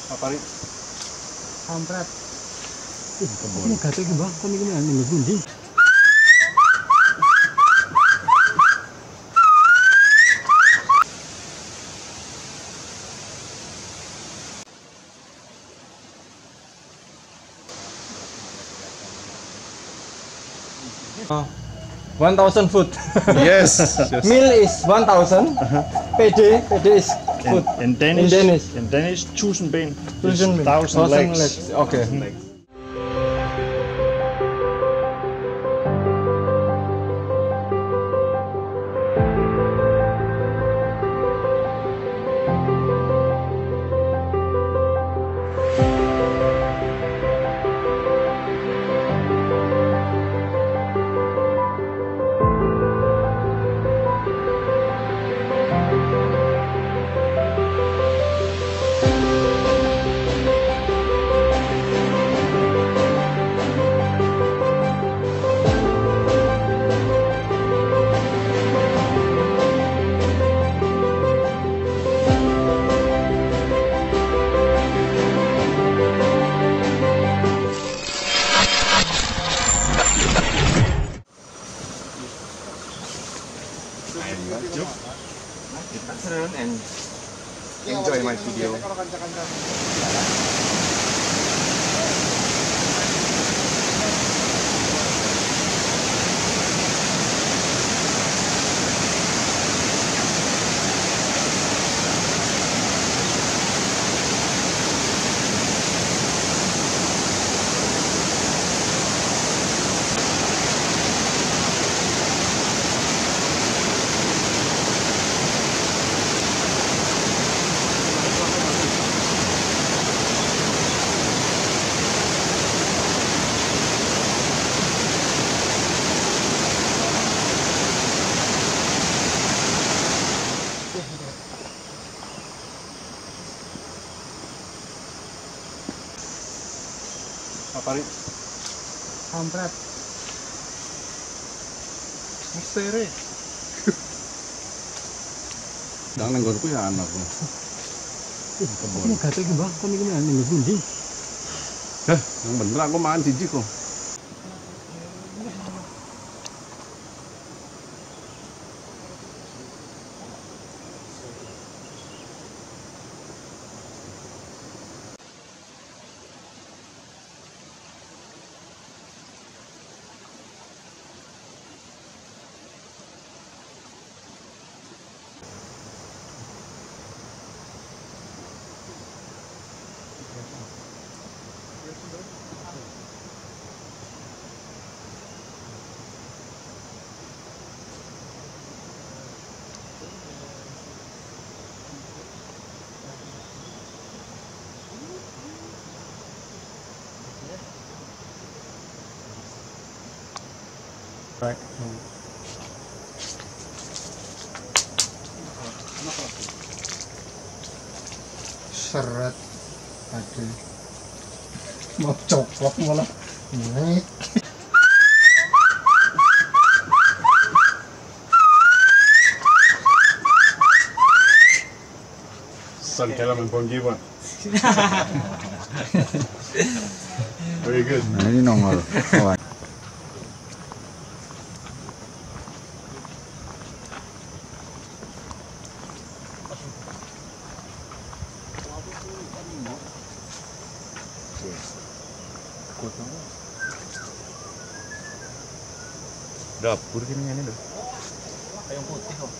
Apa nih? Kampret. Ini gatel iki, Bang. Kon iki ning ndi? Oh. 1000 food. Yes. Meal is 1000. PD is food. In Danish, Danish. in Danish, 1000 ben. 1000 1,000 legs. Okay. And enjoy my video. Apa nih? Kampret. Misteri. Dang nenggonku ya anakku. Ini gatel iki, Bang. Kon iki ning ndi? Yang bener aku makan jijik kok. Right. Seret. Aduh. Mau coplok malah. Naik. San kailangan panggiwan. Very good. Nah, ini nongol. Kawan. Dapur gini kan itu. Ayam putih kok.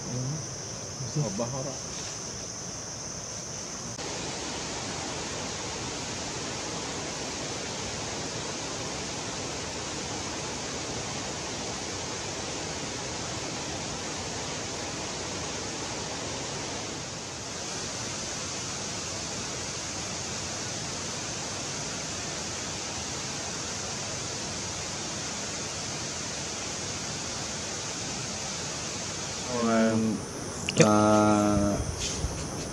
Obah orang.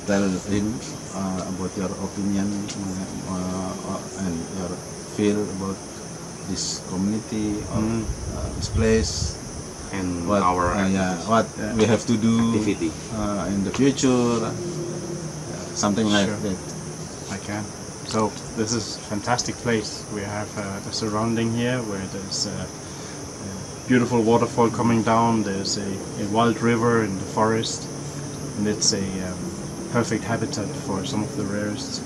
Tell him about your opinion and your feel about this community or this place And what, our what we have to do activity. in the future, something like Sure. that. I can. So this is a fantastic place. We have a surrounding here where there's a beautiful waterfall coming down. There's a wild river in the forest, and it's a perfect habitat for some of the rarest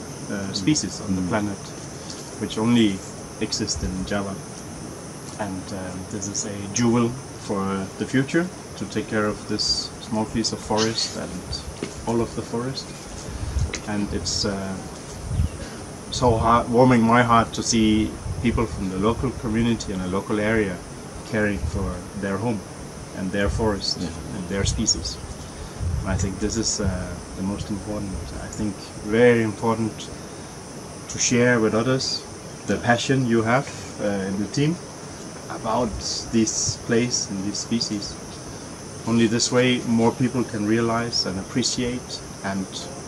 species on the planet, which only exist in Java. And this is a jewel for the future, to take care of this small piece of forest and all of the forest. And it's so warming my heart to see people from the local community and the local area caring for their home and their forest and their species. I think this is the most important. I think very important to share with others the passion you have in the team about this place and these species. Only this way more people can realize and appreciate and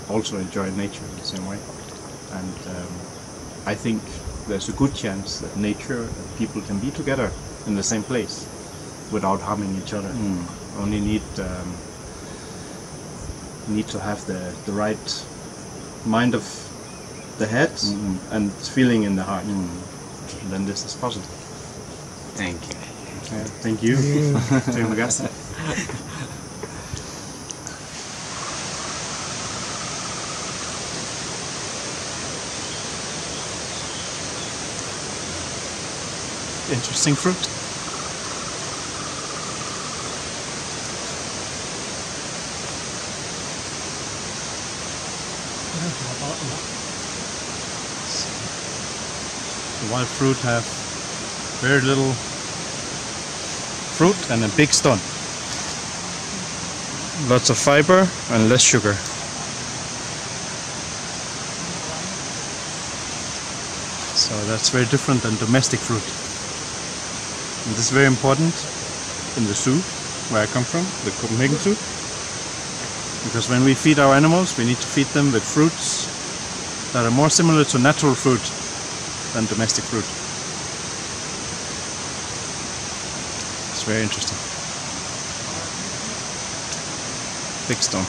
also enjoy nature in the same way. And I think there's a good chance that nature and people can be together in the same place without harming each other. Only need to have the right mind of the head and feeling in the heart. Then this is possible. Thank you. Thank you. Terima kasih. Interesting fruit. The wild fruit have very little fruit and a big stone. Lots of fiber and less sugar. So that's very different than domestic fruit. And this is very important in the zoo where I come from, the Copenhagen Zoo. Because when we feed our animals, we need to feed them with fruits that are more similar to natural fruit than domestic fruit. It's very interesting. Big stone.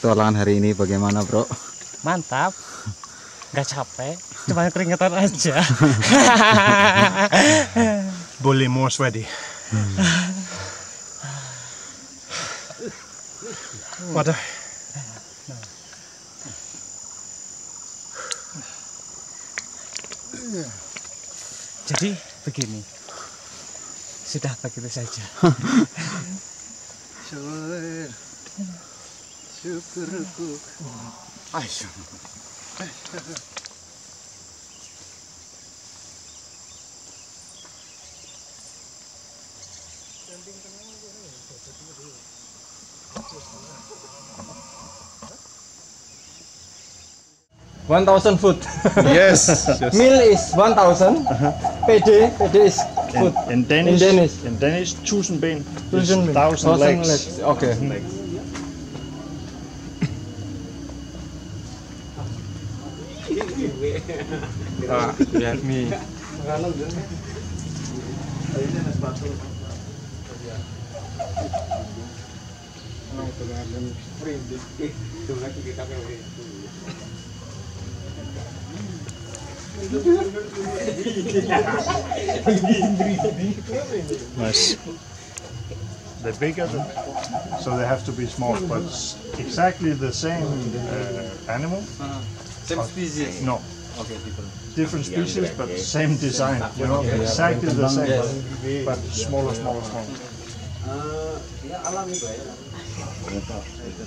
Petualangan hari ini bagaimana, bro? Mantap, nggak capek, cuma keringetan aja. Bully more sweaty. Water. Jadi begini, sudah begitu saja. Syukurku. $1,000 food. Yes. Meal is 1,000. PD is food. In Danish, In Danish. 1000 ben. 1,000 1,000 legs. Okay. Lihat nih. Nice. The bigger, so they have to be small, but exactly the same animal. Same species. No, Okay, different. different species, but same design. You know, exactly the same, but smaller.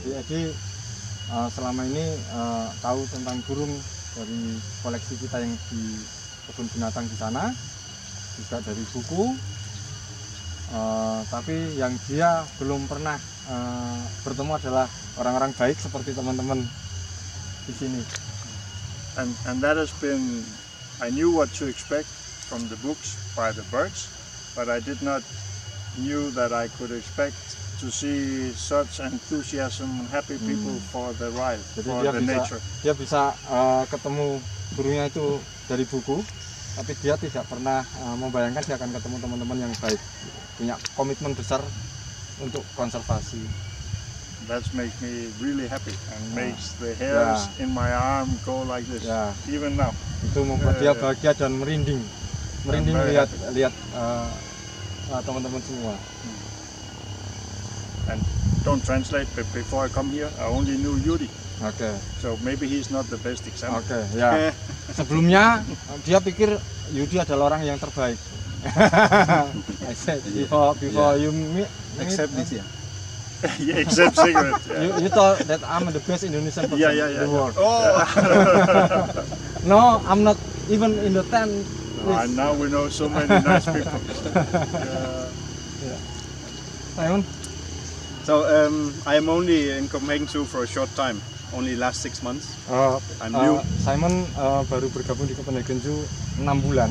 Jadi selama ini tahu tentang burung dari koleksi kita yang di kebun binatang di sana, juga dari buku. Tapi yang dia belum pernah bertemu adalah orang-orang baik seperti teman-teman di sini. And that has been, I knew what to expect from the books by the birds, but I did not knew that I could expect to see such enthusiasm and happy people for the wild, Jadi for the nature. dia bisa ketemu burungnya itu dari buku, tapi dia tidak pernah membayangkan dia akan ketemu teman-teman yang baik, punya komitmen besar untuk konservasi. That makes me really happy and makes the hairs in my arm go like this, even now. Itu membuat dia bahagia dan merinding lihat teman-teman semua. And don't translate, but before I come here, I only knew Yuri. Oke. So maybe he's not the best example. Oke, ya. Sebelumnya dia pikir Yudi adalah orang yang terbaik. I said before you meet Except this, yeah. Yeah, except cigarette. Yeah. you thought that I'm the best Indonesian person in the world. Oh. No, I'm not even in the 10 list. And now we know so many nice people. Simon? So I am only in Copenhagen Zoo for a short time, only last 6 months. I'm new. Simon baru bergabung di Copenhagen Zoo 6 bulan.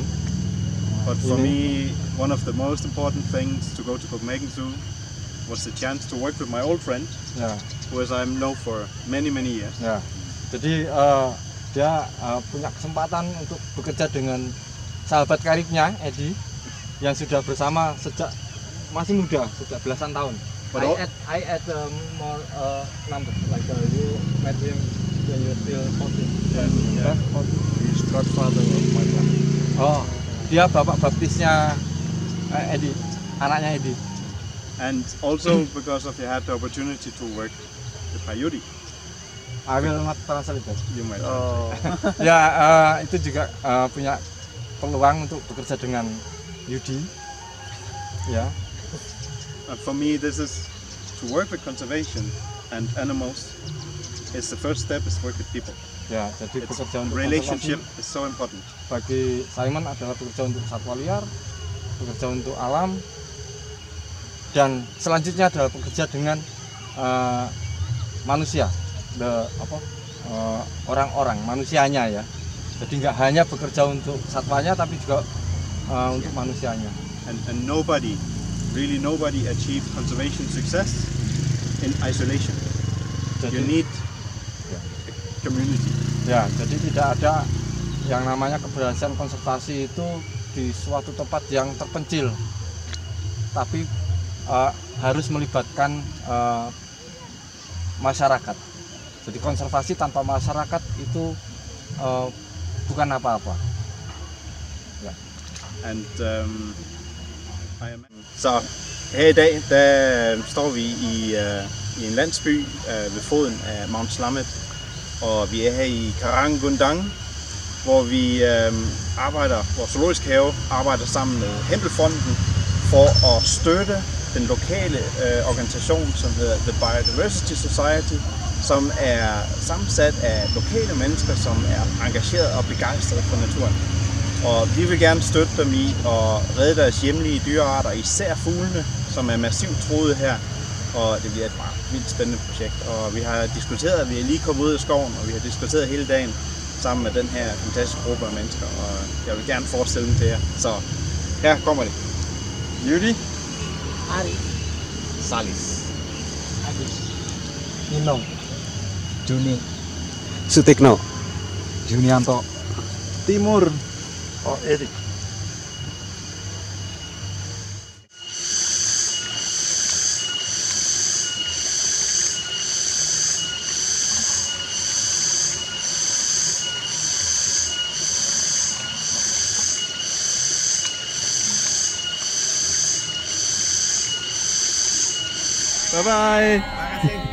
But for me, one of the most important things to go to Copenhagen Zoo was the chance to work with my old friend, who I've known for many years. Ya. Jadi dia punya kesempatan untuk bekerja dengan sahabat karibnya, Edi, yang sudah bersama sejak masih muda, sejak belasan tahun. I add more numbers, like you met him when you still 14. Yeah. He's godfather of my son. Oh, dia bapak baptisnya Edi, anaknya Edi. And also because of you had the opportunity to work with my Yuri. I will not translate that. You might. Ya, itu juga punya peluang untuk bekerja dengan Yudi. Ya. For me, this is to work with conservation and animals. Is the first step is work with people. Ya, jadi bekerja untuk relationship konservasi is so important. bagi Simon adalah bekerja untuk satwa liar, bekerja untuk alam, dan selanjutnya adalah bekerja dengan manusia, orang-orang manusianya ya. Jadi nggak hanya bekerja untuk satwanya, tapi juga untuk manusianya. And nobody achieved conservation success in isolation. Jadi, you need community. Ya, jadi tidak ada yang namanya keberhasilan konservasi itu di suatu tempat yang terpencil, tapi harus melibatkan masyarakat. Jadi konservasi tanpa masyarakat itu bukan apa-apa. Ja. And så her i dag, der står vi i en landsby ved foden af Mount Slamet, og vi er her i Karang, Gondang, hvor vi arbejder, vores zoologisk have arbejder sammen med Hempelfonden for at støtte den lokale organisation, som hedder The Biodiversity Society, som er sammensat af lokale mennesker, som er engageret og begejstrede for naturen. Og vi vil gerne støtte dem i at redde deres hjemlige dyrearter, især fuglene, som er massivt truede her. Og det bliver et meget vildt spændende projekt. Og vi har diskuteret, vi er lige kommet ud af skoven, og vi har diskuteret hele dagen sammen med den her fantastiske gruppe af mennesker. Og jeg vil gerne forestille dem til jer. Så her kommer det. Yudi, Ari. Salis. Adi, Nino, Juni. Sutikno. Junianto, Timur og Erik. Bye bye. Terima kasih.